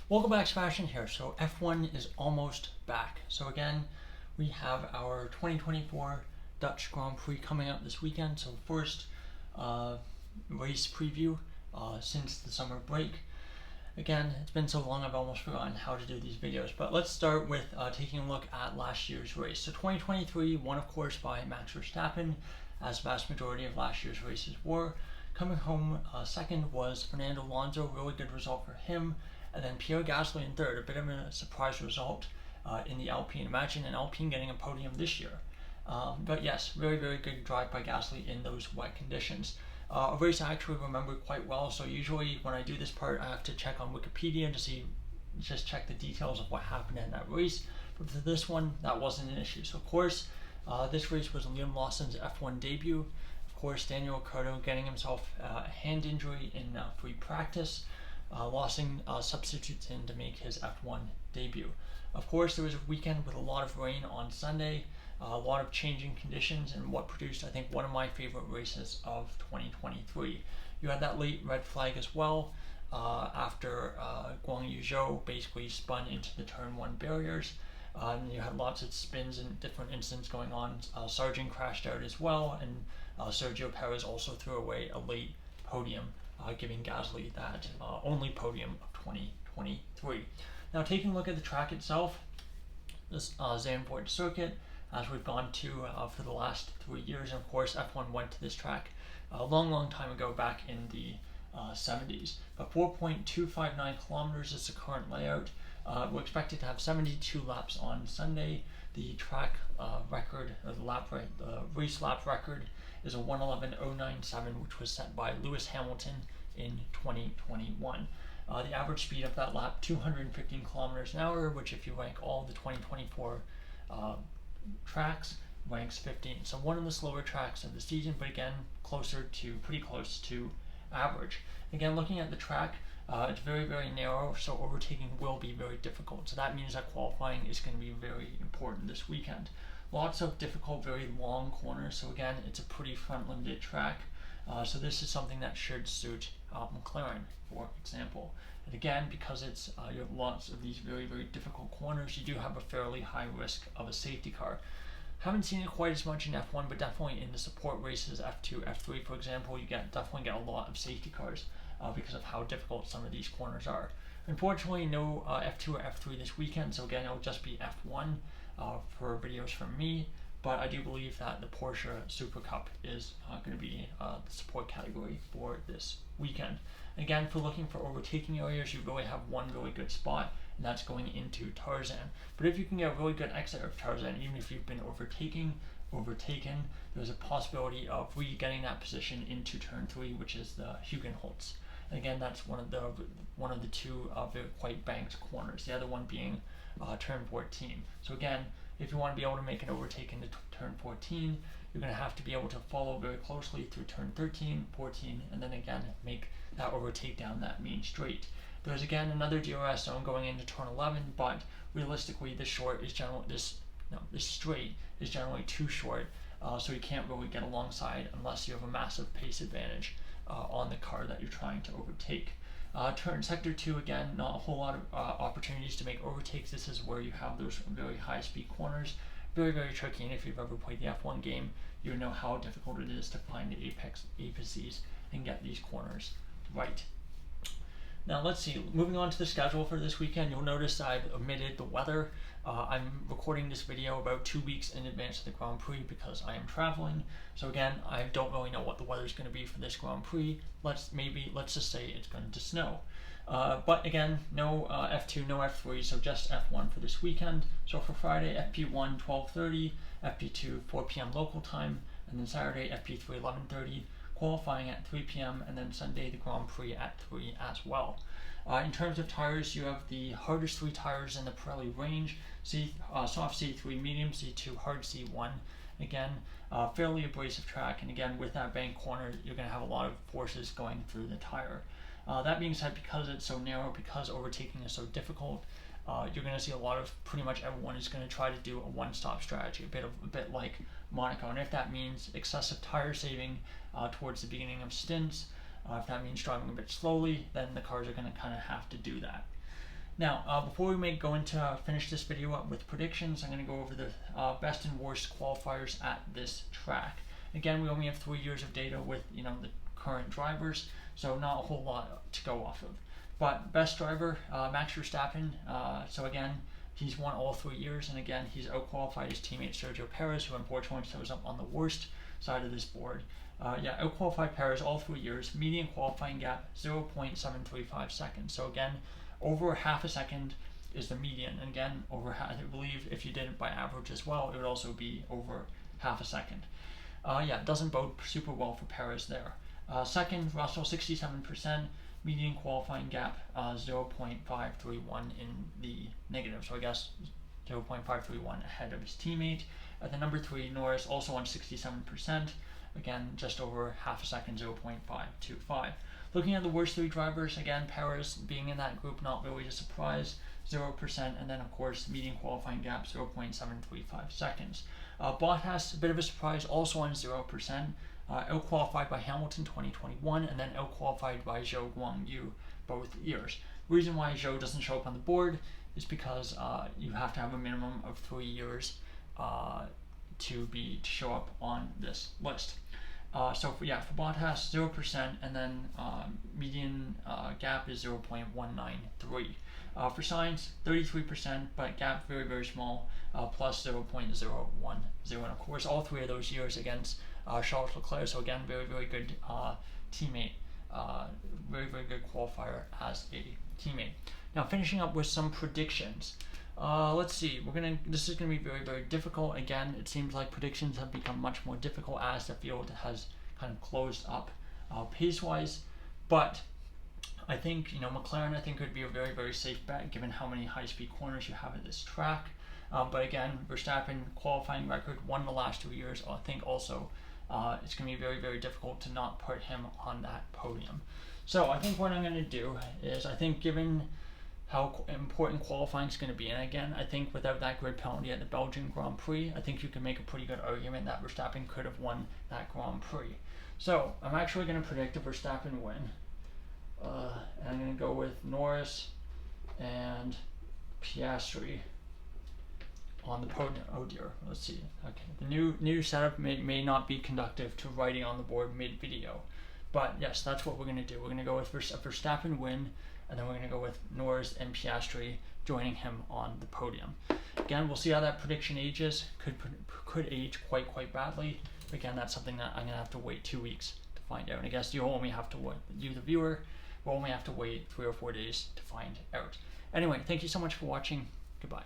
Welcome back, Sebastian here. So F1 is almost back. So again, we have our 2024 Dutch Grand Prix coming up this weekend. So first race preview since the summer break. Again, it's been so long I've almost forgotten how to do these videos, but let's start with taking a look at last year's race. So 2023 won, of course, by Max Verstappen, as the vast majority of last year's races were. Coming home second was Fernando Alonso, really good result for him. And then Pierre Gasly in third, a bit of a surprise result in the Alpine. Imagine an Alpine getting a podium this year. But yes, very, very good drive by Gasly in those wet conditions. A race I actually remember quite well, so usually when I do this part I have to check on Wikipedia to just check the details of what happened in that race. But for this one, that wasn't an issue. So of course, this race was Liam Lawson's F1 debut. Of course, Daniel Ricciardo getting himself a hand injury in free practice. Lawson substitutes in to make his F1 debut. Of course, there was a weekend with a lot of rain on Sunday, a lot of changing conditions, and what produced, I think, one of my favorite races of 2023. You had that late red flag as well after Guang Yu Zhou basically spun into the turn 1 barriers. You had lots of spins and different incidents going on. Sargent crashed out as well, and Sergio Perez also threw away a late podium, giving Gasly that only podium of 2023. Now, taking a look at the track itself, this Zandvoort circuit, as we've gone to for the last 3 years, and of course F1 went to this track a long time ago, back in the 70s. But 4.259 kilometers is the current layout. We're expected to have 72 laps on Sunday. The track record, or the race lap record, is a 1:11.097, which was set by Lewis Hamilton in 2021. The average speed of that lap, 215 kilometers an hour, which, if you rank all the 2024 tracks, ranks 15. So one of the slower tracks of the season, but again, pretty close to average. Again, looking at the track, it's very, very narrow, so overtaking will be very difficult. So that means that qualifying is going to be very important this weekend. Lots of difficult, very long corners. So again, it's a pretty front-limited track. So this is something that should suit McLaren, for example. And again, because you have lots of these very, very difficult corners, you do have a fairly high risk of a safety car. Haven't seen it quite as much in F1, but definitely in the support races, F2, F3, for example, you definitely get a lot of safety cars because of how difficult some of these corners are. Unfortunately, no F2 or F3 this weekend, so again, it'll just be F1 for videos from me. But I do believe that the Porsche Super Cup is going to be the support category for this weekend. Again, for looking for overtaking areas, you really have one really good spot, and that's going into Tarzan. But if you can get a really good exit of Tarzan, even if you've been overtaken, there's a possibility of re-getting that position into turn 3, which is the Hugenholtz. And again, that's one of the two very quite banked corners. The other one being turn 14. So again, if you want to be able to make an overtake into turn 14, you're going to have to be able to follow very closely through turn 13, 14, and then again make that overtake down that main straight. There's again another DRS zone going into turn 11, but realistically, this straight is generally too short, so you can't really get alongside unless you have a massive pace advantage on the car that you're trying to overtake. Turn sector 2, again, not a whole lot of opportunities to make overtakes. This is where you have those very high speed corners. Very, very tricky, and if you've ever played the F1 game, you know how difficult it is to find the apexes and get these corners right. Now let's see, moving on to the schedule for this weekend, you'll notice I've omitted the weather. I'm recording this video about 2 weeks in advance of the Grand Prix because I am traveling. So again, I don't really know what the weather is going to be for this Grand Prix. Let's just say it's going to snow. But again, no F2, no F3, so just F1 for this weekend. So for Friday, FP1 12:30, FP2 4 p.m. local time, and then Saturday, FP3 11:30. Qualifying at 3 p.m. and then Sunday the Grand Prix at 3 as well. In terms of tires, you have the hardest 3 tires in the Pirelli range: soft C3, medium C2, hard C1. Again, fairly abrasive track, and again, with that bank corner, you're going to have a lot of forces going through the tire. That being said, because it's so narrow, because overtaking is so difficult, you're going to see pretty much everyone is going to try to do a one-stop strategy, a bit like Monaco. And if that means excessive tire saving towards the beginning of stints, if that means driving a bit slowly, then the cars are going to kind of have to do that. Now, before we go into finish this video up with predictions, I'm going to go over the best and worst qualifiers at this track. Again, we only have 3 years of data with the current drivers, so not a whole lot to go off of. But best driver, Max Verstappen. So again, he's won all 3 years, and again, he's outqualified his teammate Sergio Perez, who unfortunately shows up on the worst side of this board. Outqualified Perez all 3 years. Median qualifying gap 0.735 seconds. So again, over half a second is the median. And again, I believe if you did it by average as well, it would also be over half a second. Doesn't bode super well for Perez there. Second, Russell 67%. Median qualifying gap 0.531 in the negative. So I guess 0.531 ahead of his teammate. At the number 3, Norris also on 67%. Again, just over half a second, 0.525. Looking at the worst 3 drivers, again, Perez being in that group, not really a surprise, 0%, and then of course, median qualifying gap, 0.735 seconds. Bottas, a bit of a surprise, also on 0%, outqualified by Hamilton 2021, and then outqualified by Zhou Guanyu both years. Reason why Zhou doesn't show up on the board is because you have to have a minimum of 3 years to show up on this list. For Bottas, 0%, and then median gap is 0.193. For Sainz, 33%, but gap very, very small, plus 0.010. And of course, all 3 of those years against Charles Leclerc, so again, very, very good teammate, very, very good qualifier as a teammate. Now, finishing up with some predictions. Let's see. This is gonna be very, very difficult. Again, it seems like predictions have become much more difficult as the field has kind of closed up pace-wise. But I think McLaren, I think, would be a very, very safe bet given how many high-speed corners you have at this track. But again, Verstappen qualifying record, won the last 2 years. I think also it's gonna be very, very difficult to not put him on that podium. So I think what I'm gonna do is, I think given how important qualifying is going to be. And again, I think without that grid penalty at the Belgian Grand Prix, I think you can make a pretty good argument that Verstappen could have won that Grand Prix. So I'm actually going to predict a Verstappen win. And I'm going to go with Norris and Piastri on the podium. Oh dear, let's see. Okay, the new setup may not be conducive to writing on the board mid-video. But yes, that's what we're going to do. We're going to go with a Verstappen win, and then we're going to go with Norris and Piastri joining him on the podium. Again, we'll see how that prediction ages. Could age quite badly. But again, that's something that I'm going to have to wait 2 weeks to find out. And I guess you only have to wait, you the viewer, will only have to wait 3 or 4 days to find out. Anyway, thank you so much for watching. Goodbye.